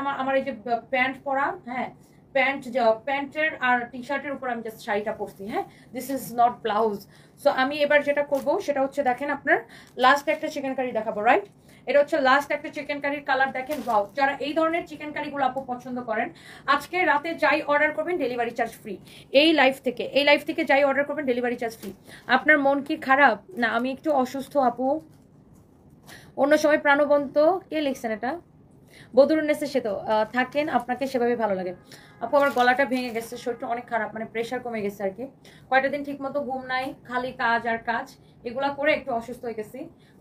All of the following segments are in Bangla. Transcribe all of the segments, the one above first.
আমার আমার এই যে প্যান্ট পরা, হ্যাঁ প্যান্টের আর টি শার্টের উপর আমি জাস্ট শাড়িটা পরছি, হ্যাঁ this is not blouse. So আমি এবার যেটা করব সেটা হচ্ছে দেখেন আপনার লাস্ট একটা চিকেন কারি দেখাবো, রাইট? এটা হচ্ছে লাস্ট একটা চিকেন কারির কালার দেখেন, ওয়াও। যারা এই ধরনের চিকেন কারিগুলো আপু পছন্দ করেন, আজকে রাতে যাই অর্ডার করবেন ডেলিভারি চার্জ ফ্রি। এই লাইভ থেকে যাই অর্ডার করবেন ডেলিভারি চার্জ ফ্রি। আপনার মন কি খারাপ? না আমি একটু অসুস্থ আপু, অন্য সময় প্রাণবন্ত। কে লিখছেন এটা? বদরুন্নেসে সে তো থাকেন, আপনাকে সেভাবে ভালো লাগে। আপু আমার গলাটা ভেঙে গেছে, শরীরটা অনেক খারাপ, মানে প্রেশার কমে গেছে আর কি। কয়টা দিন ঠিক মতো ঘুম নাই, খালি কাজ আর কাজ, এগুলা করে একটু অসুস্থ হয়ে গেছি।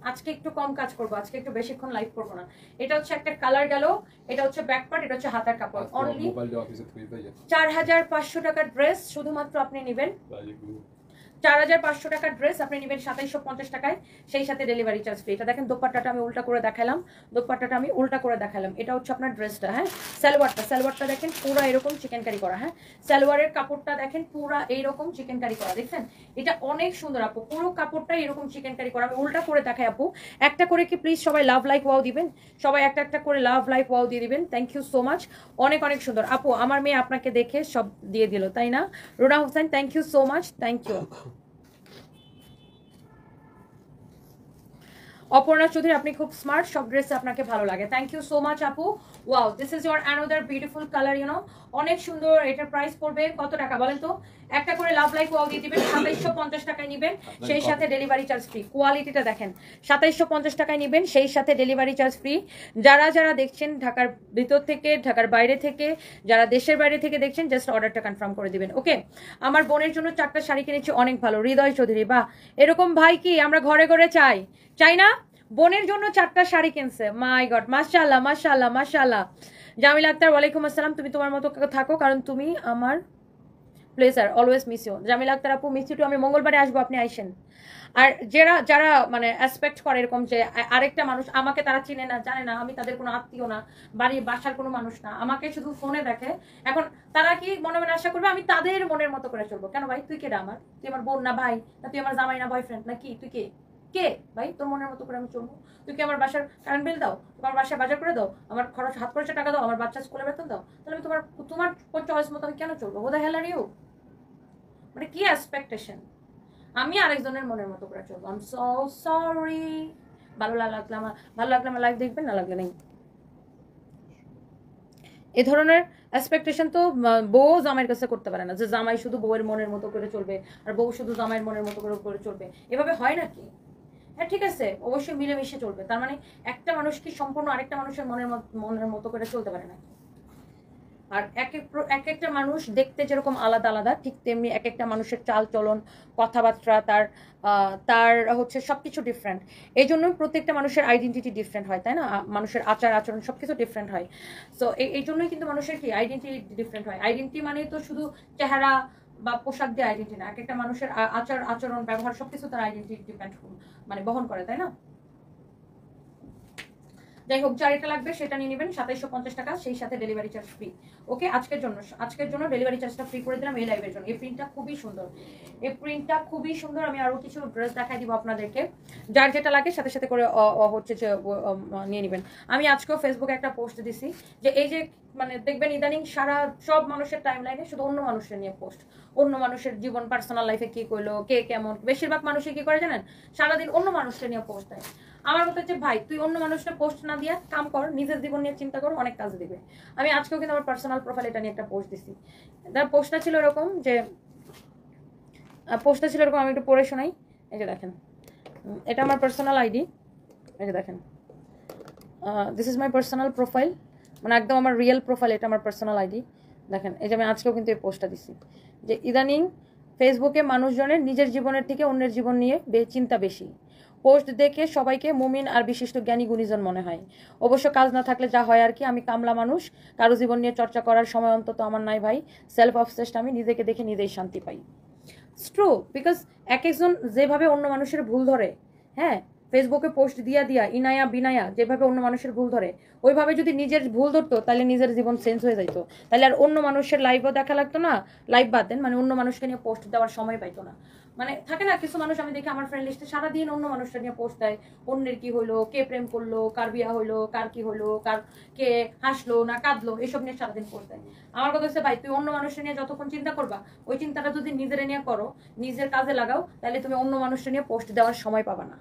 আজকে একটু কম কাজ করবো, আজকে একটু বেশিক্ষণ লাইভ করবো না। এটা হচ্ছে একটা কালার গেল, এটা হচ্ছে ব্যাক পার্ট, এটা হচ্ছে হাতার কাপড়। অনলি 4500 টাকার ড্রেস শুধুমাত্র আপনি নেবেন, 4500 টাকার ড্রেস আপনি নেবেন 2750 টাকায়, সেই সাথে ডেলিভারি চার্জ ফ্রি। এটা দেখেন দোপাট্টাটা আমি উল্টা করে দেখালাম, এটা হচ্ছে আপনার ড্রেসটা, হ্যাঁ। সালোয়ারটা দেখেন পুরো এরকম চিকেন কারি করা, হ্যাঁ। সালোয়ারের কাপড়টা দেখেন পুরো এইরকম চিকেন কারি করা, দেখছেন? এটা অনেক সুন্দর আপু, পুরো কাপড়টাই এরকম চিকেন কারি করা। আমি উল্টা করে দেখাই আপু, একটা করে কি প্লিজ সবাই লাভ লাইক ওয়াও দিবেন, সবাই একটা একটা করে লাভ লাইক ওয়াও দিয়ে দিবেন। থ্যাংক ইউ সো মাচ, অনেক অনেক সুন্দর আপু। আমার মেয়ে আপনাকে দেখে সব দিয়ে দিল, তাই না? Runa Hossain, thank you so much, thank you. Aparna Chowdhury, আপনি খুব স্মার্ট, সব ড্রেসে আপনাকে ভালো লাগে। থ্যাংক ইউ সো মাচ আপু। Wow, this is your another beautiful colour, you know, অনেক সুন্দর। এটার প্রাইস পড়বে কত টাকা বলেন তো? একটা করে লাভ লাইক ওয়াও দিয়ে দিবেন, 2750 টাকায় নেবেন, সেই সাথে ডেলিভারি চার্জ ফ্রি। কোয়ালিটিটা দেখেন, 2750 টাকায় নেবেন, সেই সাথে ডেলিভারি চার্জ ফ্রি। যারা যারা দেখছেন ঢাকার ভিতর থেকে, ঢাকার বাইরে থেকে, যারা দেশের বাইরে থেকে দেখছেন, জাস্ট অর্ডারটা কনফার্ম করে দিবেন, ওকে? আমার বোনের জন্য 4টা শাড়ি কিনেছি, অনেক ভালো। হৃদয় চৌধুরী, বাহ, এরকম ভাই কি আমরা ঘরে ঘরে চাই না? বোনের জন্য 4টা শাড়ি কিনছে, মাই গড, মাশাআল্লাহ মাশাআল্লাহ মাশাআল্লাহ। জামিল আক্তার, ওয়ালাইকুম আসসালাম। তুমি তোমার মতো থাকো, কারণ তুমি আমার pleasure, always miss you. Jamil Akter আপু, মিস ইউ টু। আমি মঙ্গলবারে আসবো, আপনি আইসেন। আর যারা মানে অ্যাসপেক্ট করে এরকম যে আরেকটা মানুষ আমাকে, তারা চিনে না জানে না, আমি তাদের কোনো আত্মীয় না, বাসার কোনো মানুষ না, আমাকে শুধু ফোনে দেখে, এখন তারা কি মনে মনে আশা করবে আমি তাদের মনের মতো করে চলবো? কেন ভাই, তুই কেডা আমার? তুই আমার বোন না ভাই? না তুই আমার জামাই না বয়ফ্রেন্ড? না কি তুই কে ভাই? তোর মনের মতো করে আমি চলবো? তুই কি আমার বাসার কারেন্ট বিল দাও, তোমার বাসায় বাজার করে দাও, আমার হাত খরচা টাকা দাও, আমার বাচ্চা স্কুলে বেতন দাও, তাহলে আমি তোমার চয়েস মতো আমি কেন চলবো? হোদা হেলার ইউ, মানে কি এক্সপেকটেশন? আমি আরেকজনের মনের মতো করে চলবো। I am so sorry. ভালো লাগলে আমার লাইভ দেখবেন, না লাগলে নেই। এ ধরনের এক্সপেকটেশন তো বউ জামাইয়ের কাছে করতে পারে না, যে জামাই শুধু বউয়ের মনের মতো করে চলবে আর বউ শুধু জামাইয়ের মনের মতো করে চলবে। এভাবে হয় নাকি? হ্যাঁ ঠিক আছে, অবশ্যই মিলেমিশে চলবে। তার মানে একটা মানুষ কি সম্পূর্ণ আরেকটা মানুষের মনের মতো করে চলতে পারে নাকি? আর এক একটা মানুষ দেখতে যেরকম আলাদা আলাদা, ঠিক তেমনি এক একটা মানুষের চাল চলন, কথাবার্তা, তার হচ্ছে সবকিছু ডিফারেন্ট। এই জন্য প্রত্যেকটা মানুষের আইডেন্টিটি ডিফারেন্ট হয়, তাই না? মানুষের আচার আচরণ সবকিছু ডিফারেন্ট হয়। সো এই জন্যই কিন্তু মানুষের কি আইডেন্টিটি ডিফারেন্ট হয়। আইডেন্টিটি মানে তো শুধু চেহারা বা পোশাক দিয়ে আইডেন্টিটি না, এক একটা মানুষের আচরণ ব্যবহার সবকিছু তার আইডেন্টিটি ডিপেন্ড মানে বহন করে, তাই না? যাই হোক, যার এটা লাগবে সেটা নিয়ে নেবেন, 2750 টাকা, সেই সাথে ডেলিভারি চার্জ ফ্রি। ওকে, আজকের জন্য ডেলিভারি চার্জটা ফ্রি করে দিলাম এই লাইভের জন্য। এই প্রিন্টটা খুবই সুন্দর, আমি আরো কিছু ড্রেস দেখাই দিব আপনাদেরকে। যার যেটা লাগে সাথে সাথে করে হচ্ছে যে নিয়ে নেবেন। আমি আজকেও ফেসবুকে একটা পোস্ট দিছি যে এই যে মানে দেখবেন ইদানিং সব মানুষের টাইম লাইনে শুধু অন্য মানুষের নিয়ে পোস্ট, অন্য মানুষের জীবন, পার্সোনাল লাইফে কি করলো, কে কেমন। বেশিরভাগ মানুষই কি করে জানেন, সারাদিন অন্য মানুষের নিয়ে পোস্ট দেয়। আমার মতো হচ্ছে ভাই, তুই অন্য মানুষটা পোস্ট না দিয়ে কাম কর, নিজের জীবন নিয়ে চিন্তা কর, অনেক কাজ দিবে। আমি আজকেও কিন্তু আমার পার্সোনাল প্রোফাইল এটা নিয়ে একটা পোস্ট দিছি। তার পোস্টটা ছিল এরকম আমি একটু পড়ে শোনাই। এই যে দেখেন, এটা আমার পার্সোনাল আইডি, এই যে দেখেন, this is my personal profile, মানে একদম আমার রিয়েল প্রোফাইল, এটা আমার পার্সোনাল আইডি। দেখেন, এই যে আমি আজকেও কিন্তু এই পোস্টটা দিছি যে ইদানিং ফেসবুকে মানুষজনের নিজের জীবনের থেকে অন্যের জীবন নিয়ে চিন্তা বেশি। পোস্ট দেখে সবাইকে মুমিন আর বিশিষ্ট জ্ঞানী গুণীজন মনে হয়। অবশ্য কাজ না থাকলে যা হয় আর কি। আমি কামলা মানুষ, কারো জীবন নিয়ে চর্চা করার সময় অন্তত আমার নাই ভাই। সেলফ অবসেসড, আমি নিজেকে দেখে নিজেই শান্তি পাই। ইটস ট্রু, বিকজ এক একজন যেভাবে অন্য মানুষের ভুল ধরে, হ্যাঁ, ফেসবুকে পোস্ট দিয়া ইনায়া বিনায়া যেভাবে অন্য মানুষের ভুল ধরে, ওইভাবে যদি নিজের ভুল ধরতো তাহলে নিজের জীবন চেঞ্জ হয়ে যাইতো। তাহলে আর অন্য মানুষের লাইভও দেখা লাগতো না, লাইভ বাদ দেন, মানে অন্য মানুষকে নিয়ে পোস্ট দেওয়ার সময় পাইতো না। মানে থাকে না কিছু মানুষ আমি দেখি আমার ফ্রেন্ড লিস্টে সারাদিন অন্য মানুষটা নিয়ে পোস্ট দেয়, অন্যের কি হলো, কে প্রেম করলো, কার বিয়া হলো, কার কি হলো, কার কে হাসলো না কাঁদলো, এইসব নিয়ে সারাদিন পোস্ট দেয়। আমার কথা হচ্ছে ভাই, তুই অন্য মানুষটা নিয়ে যতক্ষণ চিন্তা করবা, ওই চিন্তাটা যদি নিজের নিয়ে করো, নিজের কাজে লাগাও, তাহলে তুমি অন্য মানুষটা নিয়ে পোস্ট দেওয়ার সময় পাবা না।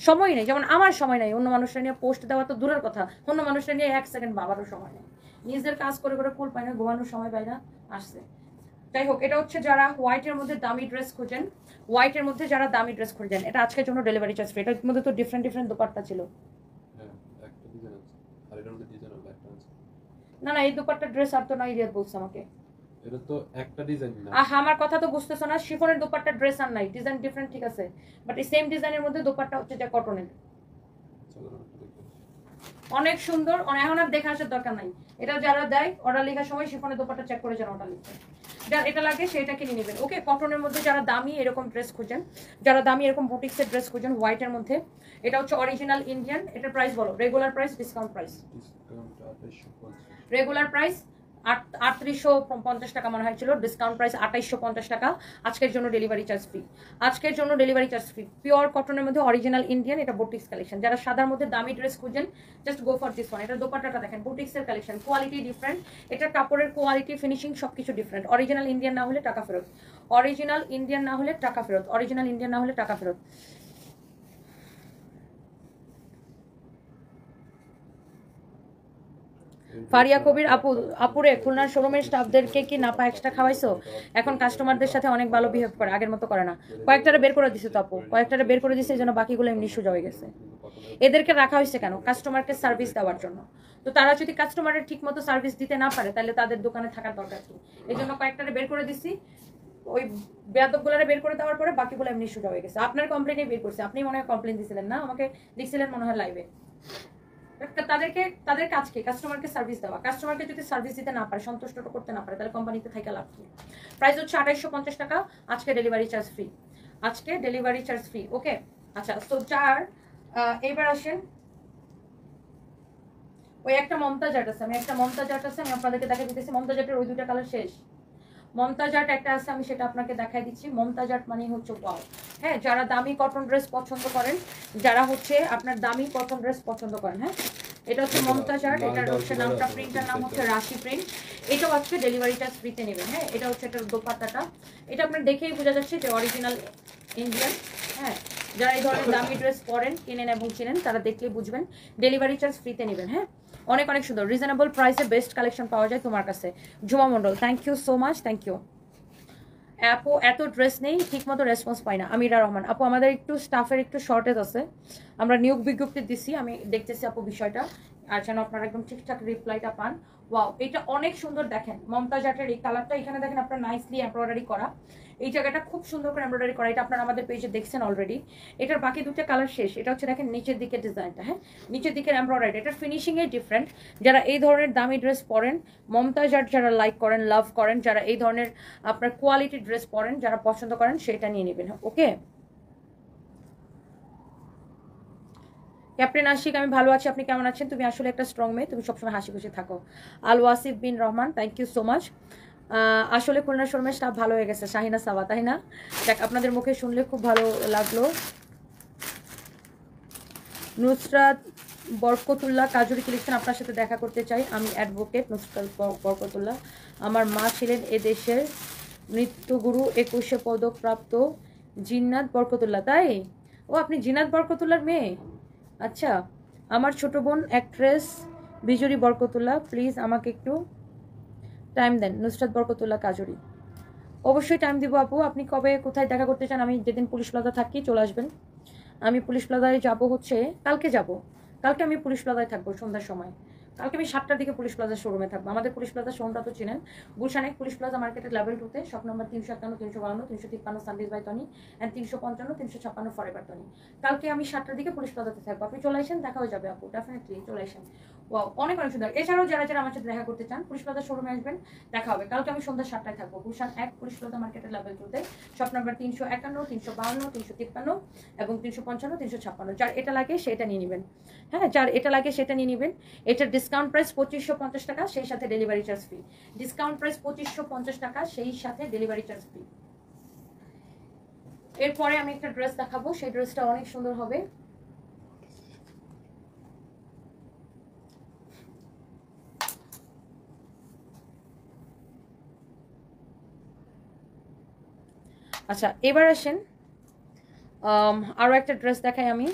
সময় নেই, যেমন আমার সময় নেই অন্য মানুষটা নিয়ে পোস্ট দেওয়া, তো দূরের কথা, অন্য মানুষটা নিয়ে 1 সেকেন্ড ভাবারও সময় নেই। নিজের কাজ করে করে কুল পায় না, ঘুমানোর সময় পায় না, আসছে। যাই হোক, এটা হচ্ছে যারা হোয়াইটের মধ্যে দামি ড্রেস খুঁজেন, হোয়াইটের মধ্যে যারা দামি ড্রেস খুঁজেন, এটা আজকের জন্য ডেলিভারি চার্জ ফ্রি। এটার মধ্যে তো ডিফারেন্ট ডিফারেন্ট দোপাট্টা ছিল। না না, এই দোপাট্টা ড্রেস আর তো নাই, রিয়াদ বলছে আমাকে। এটা তো একটা ডিজাইন না। আমার কথা তো বুঝতেছ না, শিফনের দোপাট্টা ড্রেস আর নাই, ডিজাইন ডিফারেন্ট ঠিক আছে, বাট এই সেম ডিজাইনের মধ্যে দোপাট্টা হচ্ছে যে কটনের। অনেক সুন্দর, এখন আর দেখে আসার দরকার নাই। এটা যারা দেয় অর্ডার লেখার সময় শিফনের দোপাট্টা চেক করে যারা অর্ডার লিখবে, যার এটা লাগে সেটা কিনে নেবেন। ওকে, কটনের মধ্যে যারা দামি এরকম ড্রেস খুঁজেন, যারা দামি এরকম বুটিক্সের ড্রেস খুঁজেন হোয়াইটের মধ্যে, এটা হচ্ছে অরিজিনাল ইন্ডিয়ান। এটার প্রাইস বলো, regular price, discount price. Regular price 3850 টাকা মনে হয়েছিল, ডিসকাউন্ট প্রাইস 2850 টাকা। আজকের জন্য ডেলিভারি চার্জ ফ্রি, আজকের জন্য ডেলিভারি চার্জ ফ্রি। পিওর কটনের মধ্যে অরিজিনাল ইন্ডিয়ান, এটা বুটিক্স কালেকশন। যারা সাদার মধ্যে দামি ড্রেস খুঁজেন, just go for this one. এটা দোপাট্টাটা দেখেন, বুটিক্সের কালেকশন, কোয়ালিটি ডিফারেন্ট, এটা কাপড়ের কোয়ালিটি, ফিনিশিং সবকিছু ডিফারেন্ট। অরিজিনাল ইন্ডিয়ান না হলে টাকা ফেরত, অরিজিনাল ইন্ডিয়ান না হলে টাকা ফেরত, অরিজিনাল ইন্ডিয়ান না হলে টাকা ফেরত। ফারিয়া কবির আপু, আপুরে খুলনার শোরুমের স্টাফদেরকে কি নাপা এক্সট্রা খাওয়াইছো? এখন কাস্টমারদের সাথে অনেক ভালো বিহেভ করে, আগের মতো করে না। কয়েকটারে বের করে দিছে তো আপু, কয়েকটারে বের করে দিছে, এই জন্য বাকিগুলো এমনি সোজা হয়ে গেছে। এদেরকে রাখা হয়েছে কেন? কাস্টমারকে সার্ভিস দেওয়ার জন্য। তো তারা যদি কাস্টমারের ঠিক মতো সার্ভিস দিতে না পারে, তাহলে তাদের দোকানে থাকার দরকার কি? এই জন্য কয়েকটারে বের করে দিছি, ওই বেয়াদবগুলারে বের করে দেওয়ার পরে বাকিগুলো এমনি সোজা হয়ে গেছে। আপনার কমপ্লেনে বের করছে, আপনি মনে হয় কমপ্লেন দিছিলেন না, আমাকে লিখছিলেন মনে হয় লাইভে। তাদের কাজ কি? কাস্টমারকে সার্ভিস দেওয়া। কাস্টমারকে যদি সার্ভিস দিতে না পারে, সন্তুষ্ট করতে না পারে, তাহলে কোম্পানিতে থেকে লাভ কি? প্রাইস হচ্ছে 2850 টাকা, আজকে ডেলিভারি চার্জ ফ্রি, আজকে ডেলিভারি চার্জ ফ্রি। ওকে, আচ্ছা, তো এইবার আসেন, ওই একটা মমতাজ আর্ট আছে, আমি আপনাদেরকে দেখাই দিতেছি। মমতাজ আর্টের ওই 2টা কালার শেষ। মমতাজ আর্ট একটা আছে, আমি সেটা আপনাকে দেখাই দিচ্ছি। মমতাজ আর্ট মানে হচ্ছে ওয়াও। হ্যাঁ, যারা দামি কটন ড্রেস পছন্দ করেন, যারা হচ্ছে আপনার দামি কটন ড্রেস পছন্দ করেন, হ্যাঁ, এটা হচ্ছে মমতাজ আর্ট। এটার হচ্ছে নামটা, প্রিন্টার নাম হচ্ছে রাশি প্রিন্ট। এটাও আজকে ডেলিভারি চার্জ ফ্রিতে নেবেন। হ্যাঁ, এটা হচ্ছে এটার দোপাট্টাটা, এটা আপনার দেখেই বোঝা যাচ্ছে যে অরিজিনাল ইন্ডিয়ান। হ্যাঁ, যারা এই ধরনের দামি ড্রেস পরেন, কিনেন এবং চিনেন, তারা দেখলেই বুঝবেন। ডেলিভারি চার্জ ফ্রিতে নেবেন। হ্যাঁ, অনেক অনেক সুন্দর, রিজনেবল প্রাইসে বেস্ট কালেকশন পাওয়া যায় তোমার কাছে। Juma Mondal, thank you so much, thank you. আপু এত ড্রেস নেই, ঠিক মতো রেসপন্স পাই না। আমিরা রহমান আপু, আমাদের একটু স্টাফের একটু শর্টেজ আছে, আমরা নিয়োগ বিজ্ঞপ্তি দিছি, আমি দেখতেছি আপু বিষয়টা, আর যেন আপনারা একদম ঠিকঠাক রিপ্লাইটা পান। ওয়াও, এটা অনেক সুন্দর, দেখেন মমতাজ আর্টের এই কালারটা, এখানে দেখেন আপনার নাইসলি এমব্রয়ডারি করা, এই জায়গাটা খুব সুন্দর করে এমব্রয়ডারি করা। এটা আপনারা আমাদের পেজে দেখছেন অলরেডি। এটার বাকি 2টা কালার শেষ। এটা হচ্ছে দেখেন নিচের দিকের ডিজাইনটা, হ্যাঁ, নিচের দিকের এমব্রয়ডারি, এটার ফিনিশিংয়ে ডিফারেন্ট। যারা এই ধরনের দামি ড্রেস পরেন, মমতাজ আর্ট যারা লাইক করেন, লাভ করেন, যারা এই ধরনের আপনার কোয়ালিটি ড্রেস পরেন, যারা পছন্দ করেন, সেটা নিয়ে নেবেন। ওকে, ক্যাপ্টেন আশিক, আমি ভালো আছি, আপনি কেমন আছেন? তুমি আসলে একটা স্ট্রং মেয়ে, তুমি সবসময় হাসি খুশি থাকো। Al Wasif Bin Rahman, thank you so much. আসলে খুলনা শোরুমের স্টাফ ভালো হয়ে গেছে, শাহিনা সাবা, তাই না? দেখ, আপনাদের মুখে শুনলে খুব ভালো লাগলো। নুসরাত বরকতুল্লাহ, কাজুরি কালেকশন, আপনার সাথে দেখা করতে চাই। আমি অ্যাডভোকেট নুসরাত বরকতুল্লাহ। আমার মা ছিলেন এদেশের নৃত্যগুরু, 21শে পদকপ্রাপ্ত জিন্নাত বরকতুল্লাহ। তাই? ও, আপনি জিন্নাত বরকতুল্লাহর মেয়ে? আচ্ছা, আমার ছোট বোন অ্যাক্ট্রেস বিজুরি বরকতুল্লাহ, প্লিজ আমাকে একটু টাইম দেন। নুসরাত বরকতুল্লাহ কাজুরি, অবশ্যই টাইম দিব আপু। আপনি কবে কোথায় দেখা করতে চান? আমি যেদিন পুলিশ প্লাজা থাকি চলে আসবেন। আমি পুলিশ প্লাজায় যাব হচ্ছে কালকে যাব, কালকে আমি পুলিশ প্লাজায় থাকবো সন্ধ্যার সময়। কালকে আমি 7টার দিকে পুলিশ প্লাজা শোরুমে থাকবো। আমাদের পুলিশ প্লাজা শোরুমটা তো চিনেন, গুলশানে পুলিশ প্লাজা মার্কেটের লেভেল 2তে, shop number 351, 352, 353 Sundays by Tony and 355, 356 forever Tony. কালকে আমি 7টার দিকে পুলিশ প্লাজাতে থাকবো। আপনি চলে আসেন, দেখা হয়ে যাবে আপু, ডেফিনেটলি চলে আসেন। ওয়াও, অনেক অনেক সুন্দর। এছাড়াও যারা যারা আমার সাথে দেখা করতে চান, পুলিশ প্লাজা শোরুমে আসবেন, দেখা হবে। কালকে আমি সন্ধ্যা 7টায় থাকবো, গুলশান 1 পুলিশ প্লাজা মার্কেটের লেভেল 2তে, শপ নম্বর 351, 352, 353 এবং 355, 356। যার এটা লাগে সেটা নিয়ে নেবেন। হ্যাঁ, যার এটা লাগে সেটা নিয়ে নেবেন। এটার ডিসকাউন্ট প্রাইস 2550 টাকা, সেই সাথে delivery charge free. Discount price 2550 টাকা, সেই সাথে ডেলিভারি চার্জ ফ্রি। এরপরে আমি একটা ড্রেস দেখাবো, সেই ড্রেসটা অনেক সুন্দর হবে। আচ্ছা এবার আসেন আরো একটা ড্রেস দেখাই আমি,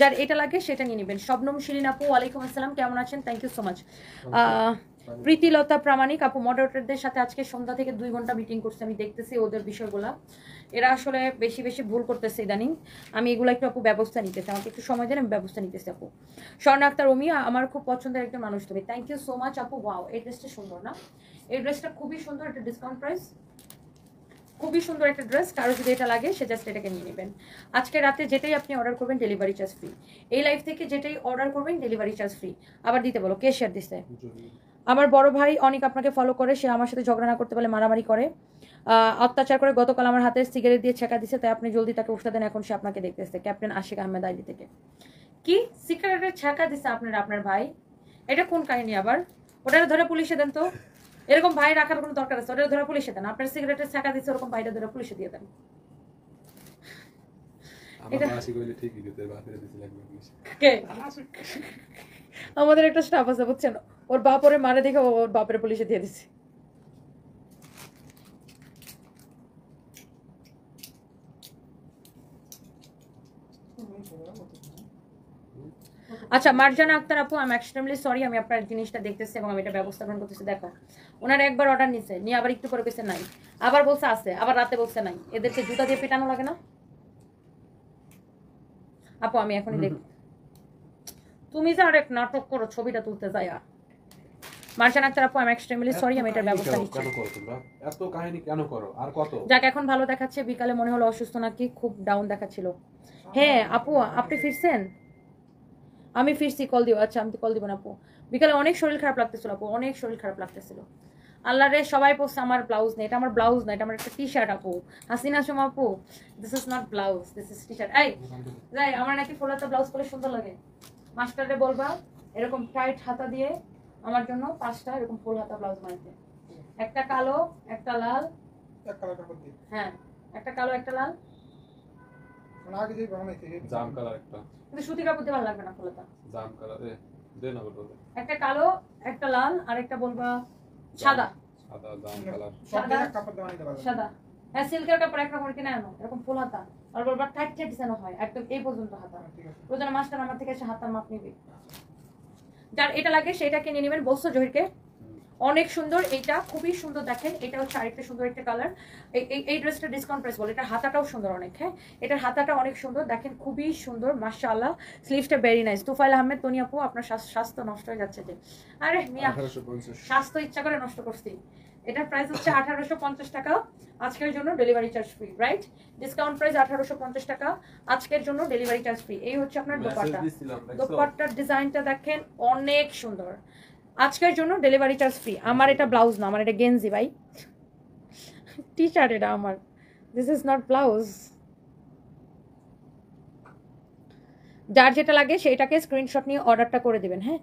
যার এটা লাগে সেটা নিয়ে নেবেন। শবনম শিরিন আপু ওয়ালাইকুম আসসালাম, কেমন আছেন? Thank you so much. Pritilata Pramanik আপু, মডারেটরদের সাথে আজকে সন্ধ্যা থেকে 2 ঘন্টা মিটিং করছে, আমি দেখতেছি ওদের বিষয়গুলা, এরা আসলে বেশি বেশি ভুল করতেছে ইদানিং। আমি এগুলো একটু আপু ব্যবস্থা নিতেছি, আমাকে একটু সময় দেন, আমি ব্যবস্থা নিতেছি আপু। স্বর্ণা আক্তার ওমিয়া, আমার খুব পছন্দের একটা মানুষ তুমি, থ্যাংক ইউ সো মাচ আপু। ওয়াও এই ড্রেসটা সুন্দর না? এই ড্রেসটা খুবই সুন্দর, একটা ডিসকাউন্ট প্রাইস, খুবই সুন্দর একটা ড্রেস। কারো যদি এটা লাগে সে জাস্ট এটাকে নিয়ে নেবেন। আজকে রাতে যেটাই আপনি অর্ডার করবেন ডেলিভারি চার্জ ফ্রি। এই লাইভ থেকে যেটাই অর্ডার করবেন ডেলিভারি চার্জ ফ্রি। আবার দিতে বলো, কে শেয়ার দিচ্ছে? আমার বড় ভাই অনেক আপনাকে ফলো করে, সে আমার সাথে ঝগড়া না করতে পারলে মারামারি করে, অত্যাচার করে। গতকাল আমার হাতে সিগারেট দিয়ে ছেঁকা দিচ্ছে, তাই আপনি জলদি তাকে উঠতে দেন, এখন সে আপনাকে দেখতেছে। ক্যাপ্টেন আশিক আহমেদ আইডি থেকে। কি সিগারেটের ছেঁকা দিচ্ছে আপনার ভাই? এটা কোন কাহিনী আবার? ওটা ধরে পুলিশে দেন তো, এরকম ভাই রাখার কোনো দরকার আছে? ওটা ধরে পুলিশে দেন। আপনার সিগারেটের ছেঁকা দিচ্ছে, ওরকম ভাইটা ধরে পুলিশে দিয়ে দেন। আমাদের একটা স্টাফ আছে বুঝছেন, ওর বাপ ওরে মারে দেখে ওর বাপের পুলিশে দিয়ে দিচ্ছে। আচ্ছা মার্জানা আক্তার আপু, আমি এক্সট্রিমলি সরি, আমি আপনার জিনিসটা দেখতেছি এবং আমি এটা ব্যবস্থা গ্রহণ করতেছি। দেখো ওনারা একবার অর্ডার নিছে, নিয়ে আবার একটু করে কইছে নাই, আবার বলছে আছে, আবার রাতে বলছে নাই। এদেরকে জুতা দিয়ে পেটানো লাগে না আপু? আমি এখনই দেখি। তুমি যে আরেক নাটক করো ছবিটা তুলতে যায়া। মার্জানা আক্তার আপু, আমি এক্সট্রিমলি সরি, আমি এটার ব্যবস্থা নিচ্ছি। এত কাহিনী কেন করো? আর কত? যাক এখন ভালো দেখাচ্ছে, বিকালে মনে হলো অসুস্থ নাকি, খুব ডাউন দেখাচ্ছিল। হ্যাঁ আপু আপনি ফিরছেন? আমি ফিরছি, কল দিও। আচ্ছা আমি তো কল দিব না আপু, বিকালে অনেক শরীর খারাপ লাগতেছিল আপু, অনেক শরীর খারাপ লাগতেছিল। আল্লাহ রে, সবাই বলছে আমার ব্লাউজ নেই, এটা আমার ব্লাউজ না, এটা আমার একটা টি শার্ট আপু। হাসিনা সোমা আপু, this is not blouse, this is T shirt. এই যাই, আমার নাকি ফোলাতে ব্লাউজ পরে সুন্দর লাগে। মাস্টারে বলবা এরকম টাইট হাতা দিয়ে আমার জন্য 5টা এরকম ফুল হাতা ব্লাউজ বানাতে, একটা কালো একটা লাল। হ্যাঁ একটা কালো একটা লাল, জাম কালার একটা, কিন্তু সুতি কাপড় দিয়ে ভালো লাগবে না ফুলহাতা। জাম কালার দে না বলবে। একটা কালো একটা লাল আর একটা বলবা সাদা। সাদা জাম কালার, সাদা কাপড় দেওয়া নিতে পারবে। সাদা হ্যাঁ, সিল্কের কাপড় এক রকম কিনে আনো, এরকম ফুল হাতা, আর বলবা টাইট টাইট যেন হয় একদম এই পর্যন্ত হাতা। প্রয়োজনে মাস্টার আমার থেকে এসে হাতার মাপ নিবি। যার এটা লাগে সেটাকে নিয়ে নেবেন। বলছো জহিরকে অনেক সুন্দর, এইটা খুবই সুন্দর। দেখেন এটা হচ্ছে আরেকটা সুন্দর একটা কালার। এই ড্রেসটা ডিসকাউন্ট প্রাইস বলে, এটা হাতাটাও সুন্দর অনেক। হ্যাঁ এটার হাতাটা অনেক সুন্দর, দেখেন খুবই সুন্দর মাশাআল্লাহ। স্লিভসটা ভেরি নাইস। তুফাইল আহমেদ তনি আপু, আপনার স্বাস্থ্য নষ্ট হয়ে যাচ্ছে যে। আরে মিয়া স্বাস্থ্য ইচ্ছা করে নষ্ট করছি। এটার প্রাইস হচ্ছে 1850 টাকা, আজকের জন্য delivery charge free. Right, discount price 1850 টাকা, আজকের জন্য ডেলিভারি চার্জ ফ্রি। এই হচ্ছে আপনার দোপাট্টা। দোপাট্টার ডিজাইনটা দেখেন অনেক সুন্দর, আজকের জন্য ডেলিভারি চার্জ ফ্রি। আমার এটা ব্লাউজ না, আমার এটা গেঞ্জি ভাই, টি শার্ট এটা আমার, দিস ইজ নট ব্লাউজ। যার যেটা লাগে সেইটাকে স্ক্রিনশট নিয়ে অর্ডারটা করে দিবেন। হ্যাঁ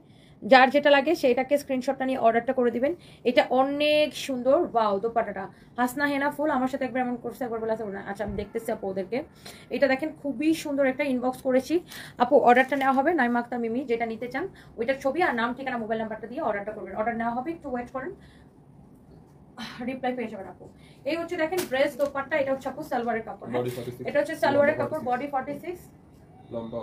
যার যেটা লাগে সেইটাকে স্ক্রিনশটটা নিয়ে অর্ডারটা করে দিবেন। এটা অনেক সুন্দর। ওয়াও দোপাট্টাটা হাসনা হেনা ফুল আমার সাথে একবার এমন করছে, একবার বলে আছে না। আচ্ছা আমি দেখতেছি আপু ওদেরকে। এটা দেখেন খুবই সুন্দর, একটা ইনবক্স করেছি আপু, অর্ডারটা নেওয়া হবে। নাইমা আক্তার মিমি, যেটা নিতে চান ওইটার ছবি আর নাম ঠিকানা মোবাইল নাম্বারটা দিয়ে অর্ডারটা করবেন। অর্ডার নেওয়া হবে, একটু ওয়েট করেন, রিপ্লাই পেয়ে যাবেন আপু। এই হচ্ছে দেখেন ড্রেস দোপাট্টা, এটা হচ্ছে আপু সালোয়ারের কাপড়। এটা হচ্ছে সালোয়ারের কাপড়, বডি 46, লম্বা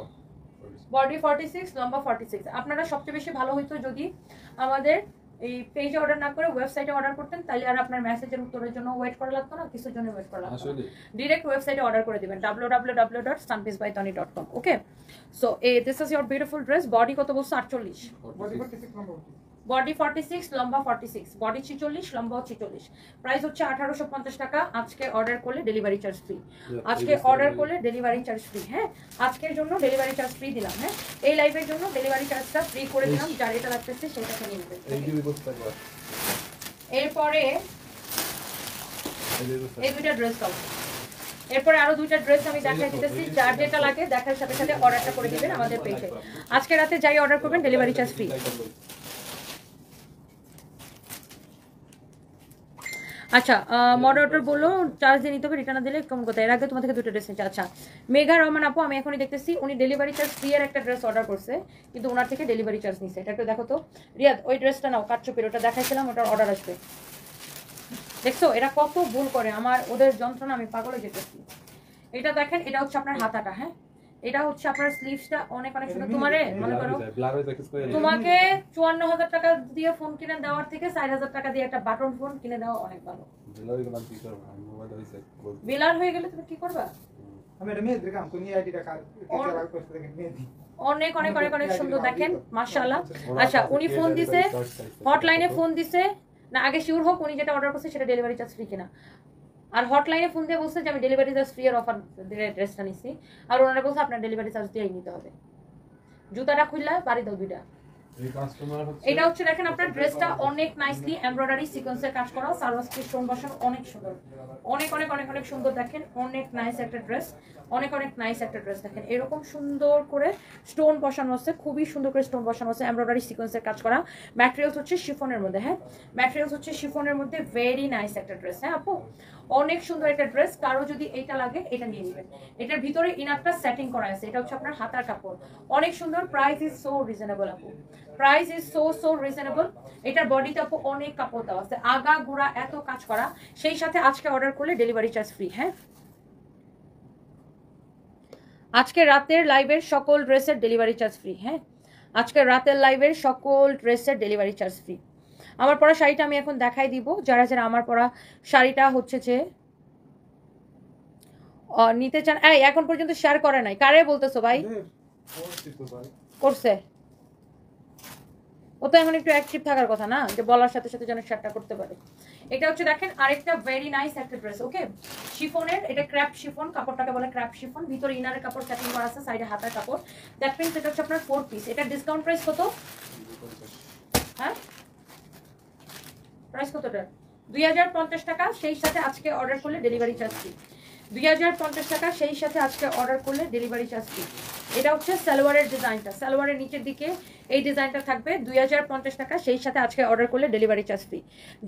বডি 46, লম্বা 46। আপনারা সবচেয়ে বেশি ভালো হইতো যদি আমাদের এই পেজে অর্ডার না করে ওয়েবসাইটে অর্ডার করতেন, তাহলে আর আপনার মেসেজের উত্তরের জন্য ওয়েট করা লাগতো না, কিছুর জন্য ওয়েট করা লাগতো না। ডাইরেক্ট ওয়েবসাইটে অর্ডার করে দিবেন www.sunpeacebytony.com। Okay, so this is your beautiful dress. Body কত বলছো? 48, বডি 46, লম্বা 46, বডি 46, লম্বা 46। প্রাইস হচ্ছে 1850 টাকা। আজকে অর্ডার করলে ডেলিভারি চার্জ ফ্রি, আজকে অর্ডার করলে ডেলিভারি চার্জ ফ্রি। হ্যাঁ আজকের জন্য ডেলিভারি চার্জ ফ্রি দিলাম। হ্যাঁ এই লাইভের জন্য ডেলিভারি চার্জটা ফ্রি করে দিলাম, যার এটা লাগতেছে সেটাকে নিয়ে নেবেন। এরপরে এই দুইটা ড্রেস দাও, এরপরে আরো দুইটা ড্রেস আমি দেখাই দিতেছি, যার যেটা লাগে দেখার সাথে সাথে অর্ডারটা করে দিবেন আমাদের পেজে। আজকে রাতে যাই অর্ডার করবেন ডেলিভারি চার্জ ফ্রি। আচ্ছা মডারেটর বললো চার্জ দিয়ে নিতে হবে, রিটার্ন দিলে কেমন কথা। এর আগে তোমার থেকে 2টা ড্রেস নিচ্ছে। আচ্ছা মেঘা রহমান আপু, আমি এখনই দেখতেছি উনি ডেলিভারি চার্জ ফ্রি এর একটা ড্রেস অর্ডার করছে, কিন্তু ওনার থেকে ডেলিভারি চার্জ নিচ্ছে। এটা একটু দেখো তো রিয়াদ, ওই ড্রেসটা নাও কাটচুপের, ওটা দেখাইছিলাম, ওটার অর্ডার আসবে। দেখছো এরা কত ভুল করে, আমার ওদের যন্ত্রণা আমি পাগল হয়ে যেতেছি। এটা দেখেন, এটা হচ্ছে আপনার হাতাটা, হ্যাঁ এটা হচ্ছে আপনার স্লিভসটা অনেক অনেক সুন্দর। তোমারে মনে করো তোমাকে 54,000 টাকা দিয়ে ফোন কিনে দেওয়ার থেকে 4,000 টাকা দিয়ে একটা বাটন ফোন কিনে দেওয়া অনেক ভালো। বিলার হয়ে গেলে তুমি কি করবা? অনেক অনেক অনেক অনেক সুন্দর দেখেন মাশাআল্লাহ। আচ্ছা উনি ফোন দিছে, হটলাইনে ফোন দিছে না, আগে শিওর হোক উনি যেটা অর্ডার করছে সেটা ডেলিভারি চার্জ ফ্রি কিনা। আর হটলাইনে ফোন দিয়ে বলছে যে আমি ডেলিভারি চার্জ ফ্রি এর অফার ড্রেসটা নিছি, আর ওনারা বলছে আপনার ডেলিভারি চার্জ দিয়েই নিতে হবে। জুতাটা খুললা বাড়ি দাও 2টা। এটা হচ্ছে দেখেন আপনার ড্রেসটা অনেক নাইসলি এমব্রয়ডারি সিকোয়েন্সের কাজ করা, সার্ভাসকে স্টোন বসানো, অনেক সুন্দর, অনেক অনেক অনেক অনেক সুন্দর দেখেন, অনেক নাইস একটা ড্রেস, অনেক অনেক নাইস একটা ড্রেস দেখেন। এরকম সুন্দর করে স্টোন বসানো আছে, খুবই সুন্দর করে স্টোন বসানো আছে, এমব্রয়ডারি সিকোয়েন্সের কাজ করা। ম্যাটেরিয়ালস হচ্ছে শিফনের মধ্যে, হ্যাঁ ম্যাটেরিয়ালস হচ্ছে শিফনের মধ্যে, ভেরি নাইস একটা ড্রেস। হ্যাঁ আপু অনেক সুন্দর একটা ড্রেস, কারো যদি এটা লাগে এটা নিয়ে নেবেন। এটার ভিতরে ইনারটা সেটিং করা আছে, এটা হচ্ছে আপনার হাতার কাপড়, অনেক সুন্দর। প্রাইস ইজ সো রিজনেবল আপু, প্রাইস ইজ সো রিজনেবল। এটার বডিতে আপু অনেক কাপড় দেওয়া আছে, আগা গোড়া এত কাজ করা, সেই সাথে আজকে অর্ডার করলে ডেলিভারি চার্জ ফ্রি। হ্যাঁ আজকে রাতের লাইভের সকল ড্রেসের ডেলিভারি চার্জ ফ্রি। হ্যাঁ আজকে রাতের লাইভের সকল ড্রেসের ডেলিভারি চার্জ ফ্রি। আমার পরা শাড়িটা আমি এখন দেখাই দিব, যারা যারা আমার পরা শাড়িটা হচ্ছে যে নিতে চান। এই এখন পর্যন্ত শেয়ার করে নাই, কারে বলতেছো ভাই? করছে ও তো এখন একটু অ্যাক্টিভ থাকার কথা না, যে বলার সাথে সাথে যেন শেয়ারটা করতে পারে। এটা হচ্ছে দেখেন আরেকটা ভেরি নাইস একটা ড্রেস, ওকে শিফনের, এটা ক্র্যাপ শিফন, কাপড়টাকে বলে ক্র্যাপ শিফন, ভিতরে ইনারের কাপড় সেটিং করা আছে, সাইডে হাতার কাপড়। দ্যাট মিন্স এটা হচ্ছে আপনার 4 পিস। এটা ডিসকাউন্ট প্রাইস কত? হ্যাঁ প্রাইস কতটা? 2050 টাকা, সেই সাথে আজকে অর্ডার করলে ডেলিভারি চার্জ ফ্রি। 2050 টাকা, সেই সাথে আজকে অর্ডার করলে ডেলিভারি চার্জ ফ্রি। এটা হচ্ছে সালোয়ারের ডিজাইনটা, সালোয়ারের নিচের দিকে এই ডিজাইনটা থাকবে। 2050 টাকা, সেই সাথে আজকে অর্ডার করলে ডেলিভারি চার্জ ফ্রি।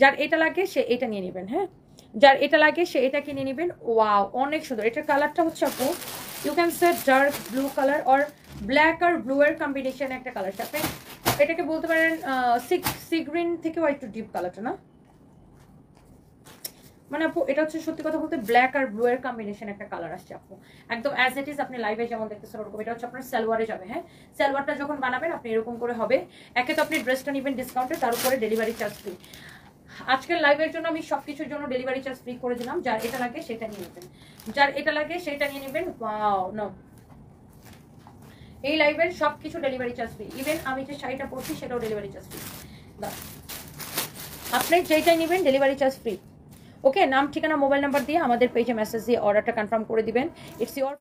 যার এটা লাগে সে এটা নিয়ে নেবেন। হ্যাঁ যার এটা লাগে সে এটা কিনে নেবেন। ওয়াও অনেক সুন্দর। এটার কালারটা হচ্ছে আপু you can say dark blue colour or black আর ব্লু এর কম্বিনেশন একটা কালার। আপনি এটাকে বলতে পারেন সি গ্রিন থেকেও একটু ডিপ কালারটা না, মানে আপু এটা হচ্ছে সত্যি কথা বলতে ব্ল্যাক আর ব্লু এর কম্বিনেশন একটা কালার আসছে আপু, একদম অ্যাজ ইট ইজ আপনি লাইভে যেমন দেখতেছেন ওরকম। এটা হচ্ছে আপনার সালোয়ারে যাবে। হ্যাঁ সালোয়ারটা যখন বানাবেন আপনি এরকম করে হবে। একে তো আপনি ড্রেসটা নেবেন ডিসকাউন্টে, তার উপরে ডেলিভারি চার্জ ফ্রি। আজকের লাইভের জন্য আমি সবকিছুর জন্য ডেলিভারি চার্জ ফ্রি করে দিলাম। যার এটা লাগে সেটা নিয়ে নেবেন, যার এটা লাগে সেটা নিয়ে নেবেন। ওয়াও নো, এই লাইভের সবকিছু ডেলিভারি চার্জ ফ্রি। ইভেন আমি যে শাড়িটা পরছি সেটাও ডেলিভারি চার্জ ফ্রি। আপনি যেটাই নেবেন ডেলিভারি চার্জ ফ্রি। ওকে নাম ঠিকানা মোবাইল নাম্বার দিয়ে আমাদের পেজে মেসেজ দিয়ে অর্ডারটা কনফার্ম করে দিবেন। It's your